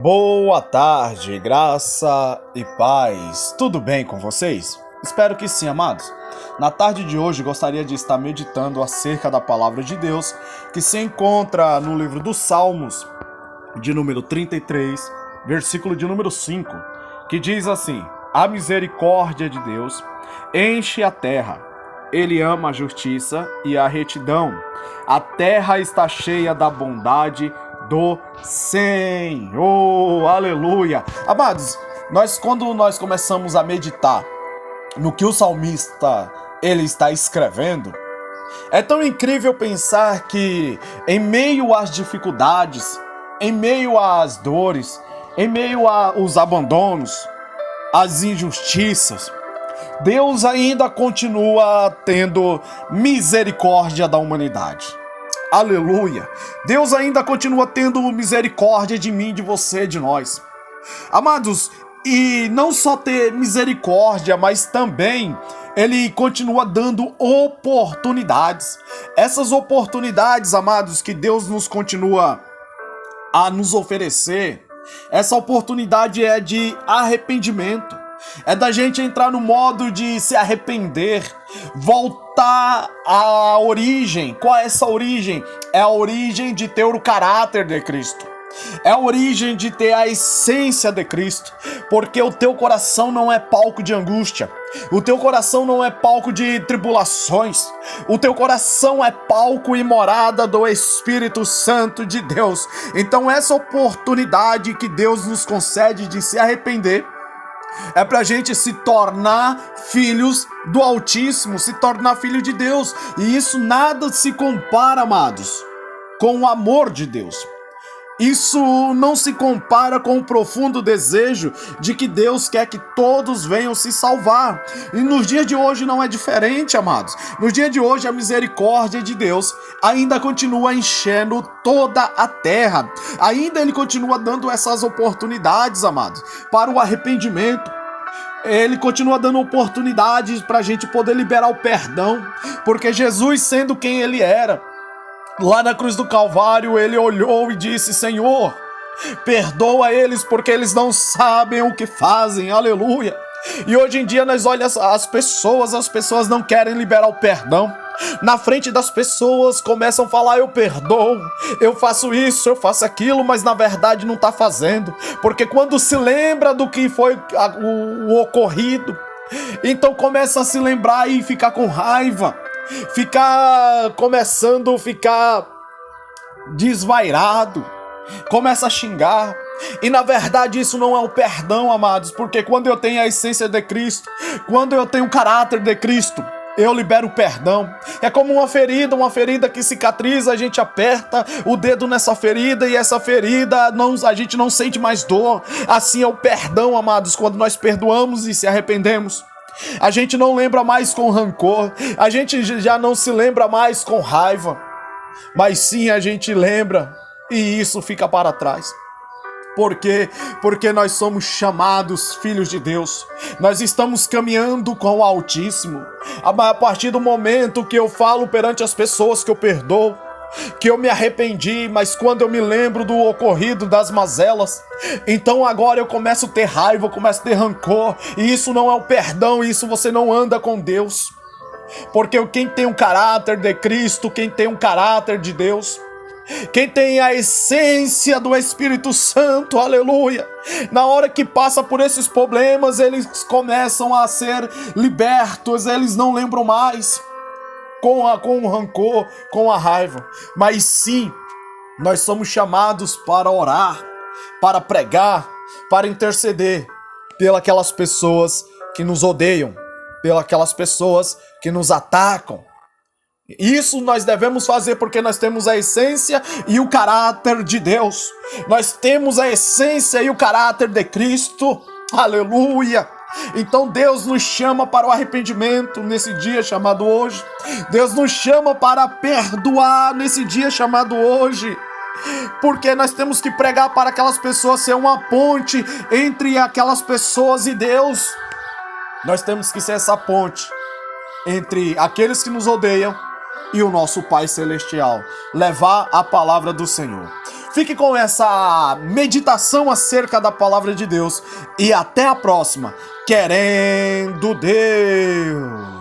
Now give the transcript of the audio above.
Boa tarde, graça e paz. Tudo bem com vocês? Espero que sim, amados. Na tarde de hoje gostaria de estar meditando acerca da palavra de Deus que se encontra no livro dos Salmos, de número 33, versículo de número 5, que diz assim: A misericórdia de Deus enche a terra. Ele ama a justiça e a retidão. A terra está cheia da bondade do Senhor. Aleluia. Amados, quando nós começamos a meditar no que o salmista ele está escrevendo, é tão incrível pensar que em meio às dificuldades, em meio às dores, em meio aos abandonos, às injustiças, Deus ainda continua tendo misericórdia da humanidade. Aleluia! Deus ainda continua tendo misericórdia de mim, de você, de nós. Amados, e não só ter misericórdia, mas também Ele continua dando oportunidades. Essas oportunidades, amados, que Deus nos continua a nos oferecer, essa oportunidade é de arrependimento. É da gente entrar no modo de se arrepender, voltar à origem. Qual é essa origem? É a origem de ter o caráter de Cristo. É a origem de ter a essência de Cristo. Porque o teu coração não é palco de angústia. O teu coração não é palco de tribulações. O teu coração é palco e morada do Espírito Santo de Deus. Então essa oportunidade que Deus nos concede de se arrepender é pra gente se tornar filhos do Altíssimo, se tornar filho de Deus. E isso nada se compara, amados, com o amor de Deus. Isso não se compara com o profundo desejo de que Deus quer que todos venham se salvar. E nos dias de hoje não é diferente, amados. Nos dias de hoje a misericórdia de Deus ainda continua enchendo toda a terra. Ainda Ele continua dando essas oportunidades, amados, para o arrependimento. Ele continua dando oportunidades para a gente poder liberar o perdão. Porque Jesus, sendo quem Ele era, lá na cruz do Calvário, Ele olhou e disse: Senhor, perdoa eles porque eles não sabem o que fazem. Aleluia. E hoje em dia nós olhamos as pessoas não querem liberar o perdão. Na frente das pessoas começam a falar: eu perdoo, eu faço isso, eu faço aquilo, mas na verdade não está fazendo. Porque quando se lembra do que foi o ocorrido, então começa a se lembrar e ficar com raiva, começando a ficar desvairado, começa a xingar. E na verdade isso não é o perdão, amados, porque quando eu tenho a essência de Cristo, quando eu tenho o caráter de Cristo, eu libero o perdão. É como uma ferida que cicatriza, a gente aperta o dedo nessa ferida e essa ferida a gente não sente mais dor. Assim é o perdão, amados, quando nós perdoamos e se arrependemos. A gente não lembra mais com rancor, a gente já não se lembra mais com raiva, mas sim a gente lembra e isso fica para trás. Por quê? Porque nós somos chamados filhos de Deus. Nós estamos caminhando com o Altíssimo. A partir do momento que eu falo perante as pessoas que eu perdoo, que eu me arrependi, mas quando eu me lembro do ocorrido, das mazelas, então agora eu começo a ter raiva, eu começo a ter rancor, e isso não é o perdão, isso você não anda com Deus. Porque quem tem um caráter de Cristo, quem tem um caráter de Deus, quem tem a essência do Espírito Santo, aleluia, na hora que passa por esses problemas, eles começam a ser libertos, eles não lembram mais com o rancor, com a raiva, mas sim, nós somos chamados para orar, para pregar, para interceder pelas pessoas que nos odeiam, pelas pessoas que nos atacam. Isso nós devemos fazer porque nós temos a essência e o caráter de Deus. Nós temos a essência e o caráter de Cristo. Aleluia! Então Deus nos chama para o arrependimento nesse dia chamado hoje. Deus nos chama para perdoar nesse dia chamado hoje. Porque nós temos que pregar para aquelas pessoas, ser uma ponte entre aquelas pessoas e Deus. Nós temos que ser essa ponte entre aqueles que nos odeiam e o nosso Pai Celestial, levar a palavra do Senhor. Fique com essa meditação acerca da palavra de Deus e até a próxima. Querendo Deus.